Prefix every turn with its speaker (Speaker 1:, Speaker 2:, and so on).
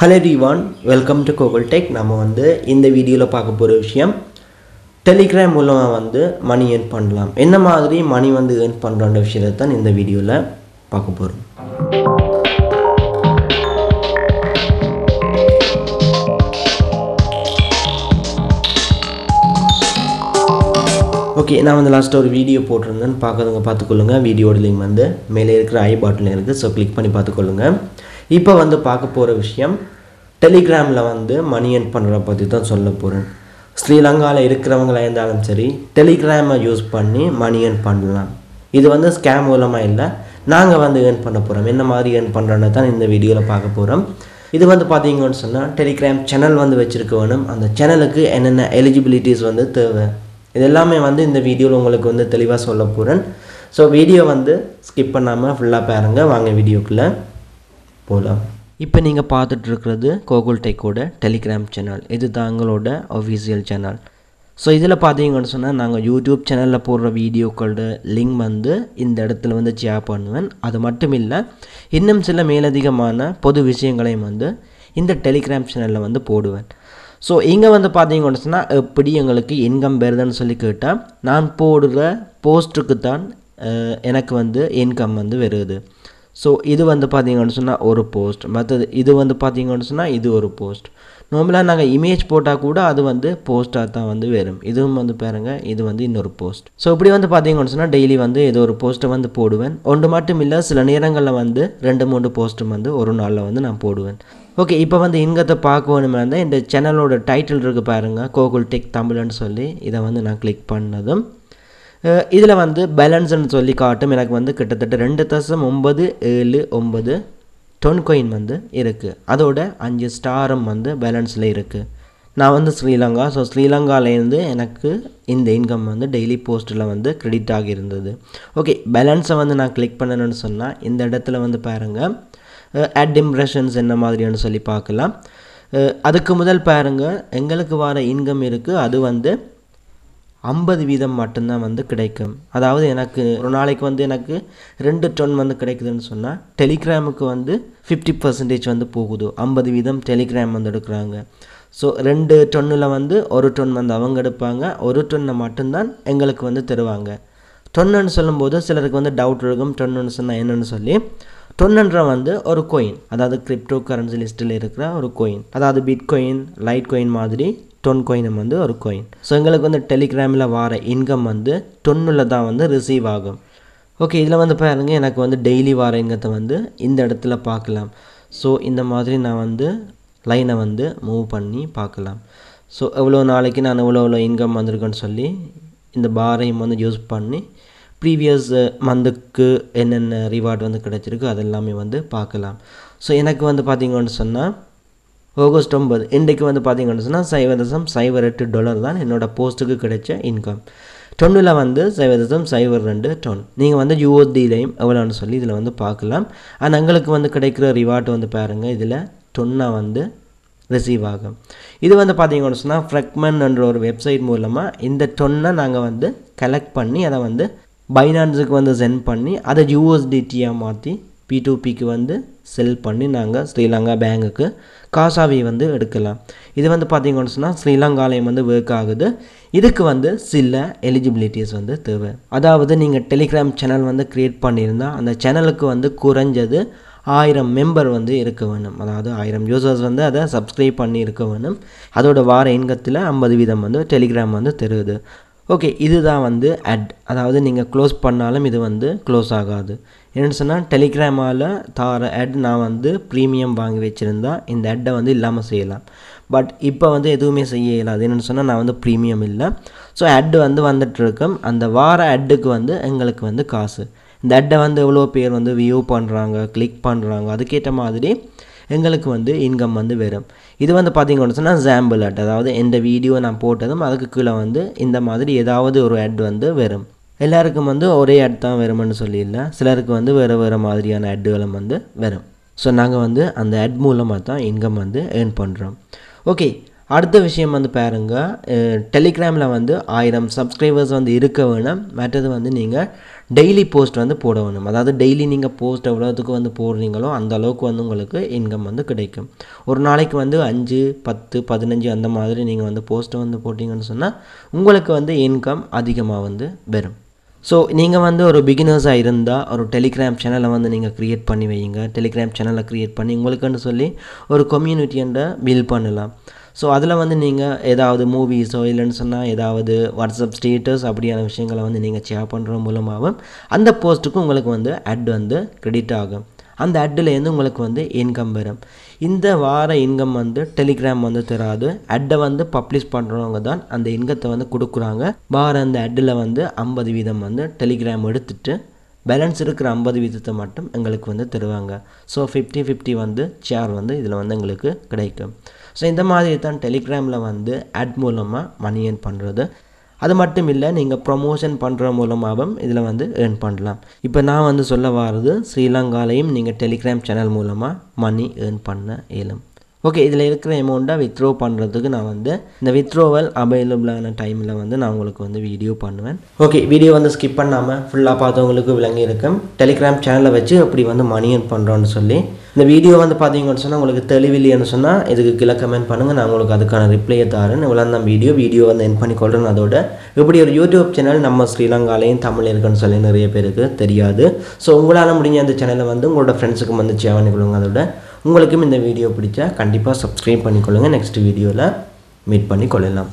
Speaker 1: Hello everyone, welcome to Google Tech. நம்ம வந்து இந்த வீடியோல பார்க்க போற விஷயம் Telegram மூலமா வந்து மணி earn பண்ணலாம். என்ன மாதிரி மணி வந்து earn பண்றன்ற விஷயத்தை தான் இந்த வீடியோல பார்க்க போறோம். ஓகே, நான் வந்து லாஸ்ட் ஒரு வீடியோ போட்டுருந்தேன். பார்க்கறவங்க பார்த்துக்கொள்ளுங்க. வீடியோட லிங்க் வந்து மேலே இருக்கிற ஐ பட்டன்ல இருக்கு. ஸோ கிளிக் பண்ணி பார்த்துக்கொள்ளுங்க. இப்போ வந்து பார்க்க போகிற விஷயம் டெலிகிராமில் வந்து மணி earn பண்ணுறத பற்றி தான் சொல்ல போகிறேன். ஸ்ரீலங்காவில் இருக்கிறவங்களா இருந்தாலும் சரி டெலிகிராமை யூஸ் பண்ணி மணி earn பண்ணலாம். இது வந்து ஸ்கேம் மூலமாக இல்லை, நாங்கள் வந்து earn பண்ண போகிறோம். என்ன மாதிரி earn பண்ணுறோன்னு தான் இந்த வீடியோவில் பார்க்க போகிறோம். இது வந்து பார்த்தீங்கன்னு சொன்னால் டெலிகிராம் சேனல் வந்து வச்சுருக்க வேணும். அந்த சேனலுக்கு என்னென்ன எலிஜிபிலிட்டிஸ் வந்து தேவை, இது எல்லாமே வந்து இந்த வீடியோவில் உங்களுக்கு வந்து தெளிவாக சொல்ல போகிறேன். ஸோ வீடியோ வந்து ஸ்கிப் பண்ணாமல் ஃபுல்லாக பாருங்கள். வாங்க வீடியோக்குள்ளே போகலாம். இப்போ நீங்கள் பார்த்துட்டு இருக்கிறது கூகுள் டெக்கோட டெலிகிராம் சேனல். இது தாங்களோட அஃபீஷியல் சேனல். ஸோ இதில் பார்த்தீங்கன்னு சொன்னால் நாங்கள் யூடியூப் சேனலில் போடுற வீடியோக்களோட லிங்க் வந்து இந்த இடத்துல வந்து ஷேர் பண்ணுவேன். அது மட்டும் இல்லை, இன்னும் சில மேலதிகமான பொது விஷயங்களையும் வந்து இந்த டெலிகிராம் சேனலில் வந்து போடுவேன். ஸோ இங்கே வந்து பார்த்தீங்கன்னு சொன்னால் எப்படி எங்களுக்கு இன்கம் வருதுன்னு சொல்லி கேட்டால், நான் போடுற போஸ்ட்டுக்கு தான் எனக்கு வந்து இன்கம் வந்து வருது. ஸோ இது வந்து பார்த்தீங்கன்னு சொன்னால் ஒரு போஸ்ட், மற்றது இது வந்து பார்த்தீங்கன்னு சொன்னால் இது ஒரு போஸ்ட். நார்மலாக நாங்கள் இமேஜ் போட்டால் கூட அது வந்து போஸ்ட்டாக தான் வந்து வரும். இதுவும் வந்து பாருங்கள், இது வந்து இன்னொரு போஸ்ட். ஸோ இப்படி வந்து பார்த்தீங்கன்னு சொன்னால் டெய்லி வந்து ஏதோ ஒரு போஸ்ட்டை வந்து போடுவேன். ஒன்று மட்டும் இல்லை, சில நேரங்களில் வந்து 2-3 போஸ்ட்டும் வந்து ஒரு நாளில் வந்து நான் போடுவேன். ஓகே, இப்போ வந்து இங்கத்தை பார்க்க வேணுமே இருந்தால் இந்த சேனலோட டைட்டில் இருக்குது பாருங்கள், கூகுள் டெக் தமிழ்னு சொல்லி. இதை வந்து நான் கிளிக் பண்ணதும் இதில் வந்து பேலன்ஸ்ன்னு சொல்லி காட்டும். எனக்கு வந்து கிட்டத்தட்ட 2.979 டொன் காயின் வந்து இருக்குது. அதோட 5 ஸ்டாரும் வந்து பேலன்ஸில் இருக்குது. நான் வந்து ஸ்ரீலங்கா, ஸோ ஸ்ரீலங்காலேருந்து எனக்கு இந்த இன்கம் வந்து டெய்லி போஸ்ட்டில் வந்து கிரெடிட் ஆகியிருந்தது. ஓகே, பேலன்ஸை வந்து நான் கிளிக் பண்ணணும்னு சொன்னால் இந்த இடத்துல வந்து பாருங்கள் ஆட் இம்ப்ரெஷன்ஸ் என்ன மாதிரின்னு சொல்லி பார்க்கலாம். அதுக்கு முதல் பாருங்கள் எங்களுக்கு வர இன்கம் இருக்குது, அது வந்து 50% மட்டும்தான் வந்து கிடைக்கும். அதாவது எனக்கு ஒரு நாளைக்கு வந்து எனக்கு 2 டன் வந்து கிடைக்குதுன்னு சொன்னால் டெலிகிராமுக்கு வந்து 50% வந்து போகுது. 50% டெலிகிராம் வந்து எடுக்கிறாங்க. ஸோ 2 டன்னில் வந்து 1 டன் வந்து அவங்க எடுப்பாங்க, 1 டன்னை மட்டும்தான் எங்களுக்கு வந்து தருவாங்க. டொன்னுன்னு சொல்லும்போது சிலருக்கு வந்து டவுட் இருக்கும், டொன்னுன்னு சொன்னால் என்னென்னு சொல்லி. டொன்னுன்ற வந்து ஒரு கோயின், அதாவது கிரிப்டோ கரன்சி லிஸ்ட்டில் இருக்கிற ஒரு கோயின், அதாவது பிட்காயின், லைட் கோயின் மாதிரி டொன் கோயினும் வந்து ஒரு கோயின். ஸோ எங்களுக்கு வந்து டெலிகிராமில் வர இன்கம் வந்து டொன்னில் தான் வந்து ரிசீவ் ஆகும். ஓகே, இதில் வந்து பாருங்கள் எனக்கு வந்து டெய்லி வர இன்கத்தை வந்து இந்த இடத்துல பார்க்கலாம். ஸோ இந்த மாதிரி நான் வந்து லைனை வந்து மூவ் பண்ணி பார்க்கலாம். ஸோ எவ்வளோ நாளைக்கு நான் எவ்வளோ இன்கம் வந்திருக்குன்னு சொல்லி இந்த பாரையும் வந்து யூஸ் பண்ணி ப்ரீவியஸ் மந்த்துக்கு என்னென்ன ரிவார்டு வந்து கிடச்சிருக்கு அதெல்லாமே வந்து பார்க்கலாம். ஸோ எனக்கு வந்து பார்த்திங்கன்னு சொன்னால் ஆகஸ்ட் 9 இன்றைக்கு வந்து பார்த்திங்கன்னு சொன்னால் $0.08 தான் என்னோடய போஸ்ட்டுக்கு கிடைச்ச இன்கம். டொன்னில் வந்து $0.02 டொன். நீங்கள் வந்து USDலையும் எவ்வளோன்னு சொல்லி இதில் வந்து பார்க்கலாம். ஆனால் எங்களுக்கு வந்து கிடைக்கிற ரிவார்டு வந்து பாருங்கள், இதில் டொன்னாக வந்து ரிசீவ் ஆகும். இது வந்து பார்த்திங்கன்னு சொன்னால் ஃப்ரெக்மெண்ட் என்ற ஒரு வெப்சைட் மூலமாக இந்த டொன்னை நாங்கள் வந்து கலெக்ட் பண்ணி அதை வந்து பைனான்ஸுக்கு வந்து சென்ட் பண்ணி அதை USDTயாக மாற்றி P2Pக்கு வந்து செல் பண்ணி நாங்கள் ஸ்ரீலங்கா பேங்குக்கு காசாவை வந்து எடுக்கலாம். இது வந்து பார்த்திங்கன்னு சொன்னால் ஸ்ரீலங்காலையும் வந்து ஒர்க் ஆகுது. இதுக்கு வந்து சில எலிஜிபிலிட்டிஸ் வந்து தேவை. அதாவது நீங்கள் டெலிகிராம் சேனல் வந்து க்ரியேட் பண்ணியிருந்தால் அந்த சேனலுக்கு வந்து குறைஞ்சது 1000 மெம்பர் வந்து இருக்க வேணும். அதாவது 1000 யூசர்ஸ் வந்து அதை சப்ஸ்கிரைப் பண்ணி இருக்க வேணும். அதோட வார இன்கத்தில் 50% வந்து டெலிகிராம் வந்து தருது. ஓகே, இதுதான் வந்து அட். அதாவது நீங்கள் க்ளோஸ் பண்ணாலும் இது வந்து க்ளோஸ் ஆகாது. என்னென்னு சொன்னால் டெலிகிராமால் தார அட் நான் வந்து ப்ரீமியம் வாங்கி வச்சுருந்தா இந்த அட்டை வந்து இல்லாமல் செய்யலாம். பட் இப்போ வந்து எதுவுமே செய்ய இயலாது. என்னென்னு சொன்னால் நான் வந்து ப்ரீமியம் இல்லை. ஸோ அட்டு வந்து வந்துட்டுருக்கோம். அந்த வார அட்டுக்கு வந்து எங்களுக்கு வந்து காசு. இந்த அட்டை வந்து எவ்வளோ பேர் வந்து வியூ பண்ணுறாங்க, கிளிக் பண்ணுறாங்க, அதுக்கேற்ற மாதிரி எங்களுக்கு வந்து இன்கம் வந்து வரும். இது வந்து பார்த்திங்கன்னு சொன்னால் சாம்பிள் அட், அதாவது இந்த வீடியோ நான் போட்டதும் அதுக்கு கீழே வந்து இந்த மாதிரி ஏதாவது ஒரு அட் வந்து வரும். எல்லாருக்கும் வந்து ஒரே அட் தான் வரும்னு சொல்லி இல்லை, சிலருக்கு வந்து வேறு மாதிரியான அட்டுகளும் வந்து வரும். ஸோ நாங்கள் வந்து அந்த அட் மூலமாக தான் இன்கம் வந்து ஏர்ன் பண்ணுறோம். ஓகே, அடுத்த விஷயம் வந்து பாருங்கள், டெலிகிராமில் வந்து 1000 சப்ஸ்கிரைபர்ஸ் வந்து இருக்க வேணும். மற்றது வந்து நீங்கள் டெய்லி போஸ்ட் வந்து போட வேணும். அதாவது டெய்லி நீங்கள் போஸ்ட் எவ்வளோத்துக்கு வந்து போடுறீங்களோ அந்த அளவுக்கு வந்து உங்களுக்கு இன்கம் வந்து கிடைக்கும். ஒரு நாளைக்கு வந்து 5, 10, 15 அந்த மாதிரி நீங்கள் வந்து போஸ்ட்டை வந்து போட்டிங்கன்னு சொன்னால் உங்களுக்கு வந்து இன்கம் அதிகமாக வந்து வரும். ஸோ நீங்கள் வந்து ஒரு பிகினர்ஸாக இருந்தால் ஒரு டெலிகிராம் சேனலை வந்து நீங்கள் க்ரியேட் பண்ணி வைங்க. டெலிகிராம் சேனலை க்ரியேட் பண்ணி உங்களுக்குன்னு சொல்லி ஒரு கம்யூனிட்டியை பில்ட் பண்ணலாம். ஸோ அதில் வந்து நீங்கள் ஏதாவது மூவிஸோ இல்லைன்னு சொன்னால் ஏதாவது வாட்ஸ்அப் ஸ்டேட்டஸ் அப்படியான விஷயங்களை வந்து நீங்கள் ஷேர் பண்ணுற மூலமாகவும் அந்த போஸ்ட்டுக்கு உங்களுக்கு வந்து அட் வந்து கிரெடிட் ஆகும். அந்த அட்லேருந்து உங்களுக்கு வந்து இன்கம் வரும். இந்த வார இன்கம் வந்து டெலிகிராம் வந்து தராது. அட்டை வந்து பப்ளிஷ் பண்ணுறவங்க தான் அந்த இன்கத்தை வந்து கொடுக்குறாங்க. வார அந்த அட்டில் வந்து 50% வந்து டெலிகிராம் எடுத்துகிட்டு பேலன்ஸ் இருக்கிற 50% மட்டும் எங்களுக்கு வந்து தருவாங்க. ஸோ 50-50 வந்து ஷேர் வந்து இதில் வந்து எங்களுக்கு கிடைக்கும். ஸோ இந்த மாதிரி தான் டெலிகிராமில் வந்து அட் மூலமாக மணி ஏர்ன் பண்ணுறது. அது மட்டும் இல்லை, நீங்கள் ப்ரொமோஷன் பண்ணுற மூலமாகவும் இதில் வந்து ஏர்ன் பண்ணலாம். இப்போ நான் வந்து சொல்ல வர்றது ஸ்ரீலங்காலையும் நீங்கள் டெலிகிராம் சேனல் மூலமாக மணி ஏர்ன் பண்ண இயலும். ஓகே, இதில் இருக்கிற அமௌண்ட்டை வித்ட்ரோ பண்ணுறதுக்கு நான் வந்து இந்த வித்ட்ரோவல் அவைலபிளான டைமில் வந்து நான் உங்களுக்கு வந்து வீடியோ பண்ணுவேன். ஓகே, வீடியோ வந்து ஸ்கிப் பண்ணாமல் ஃபுல்லாக பார்த்தவங்களுக்கு விளங்கி இருக்கும் டெலிகிராம் சேனலை வச்சு அப்படி வந்து மணி ஏர்ன் பண்ணுறோன்னு சொல்லி. இந்த வீடியோ வந்து பார்த்தீங்கன்னு சொன்னால் உங்களுக்கு தெளிவில்லைன்னு சொன்னால் இதுக்கு கீழே கமெண்ட் பண்ணுங்கள், நான் உங்களுக்கு அதுக்கான ரிப்ளையை தரேன். இவ்வளோ தான் வீடியோ வந்து என் பண்ணிக்கொள்கிறேன். அதோட இப்படி ஒரு யூடியூப் சேனல் நம்ம ஸ்ரீலங்காலையும் தமிழ் இருக்குன்னு சொல்லி நிறைய பேருக்கு தெரியாது. ஸோ உங்களால் முடிஞ்ச அந்த சேனலை வந்து உங்களோட ஃப்ரெண்ட்ஸுக்கு வந்து ஷேர் பண்ணிக்கொள்ளுங்க. அதோட உங்களுக்கும் இந்த வீடியோ பிடிச்சா கண்டிப்பாக சப்ஸ்கிரைப் பண்ணிக்கொள்ளுங்கள். நெக்ஸ்ட் வீடியோவில் மீட் பண்ணி கொள்ளலாம்.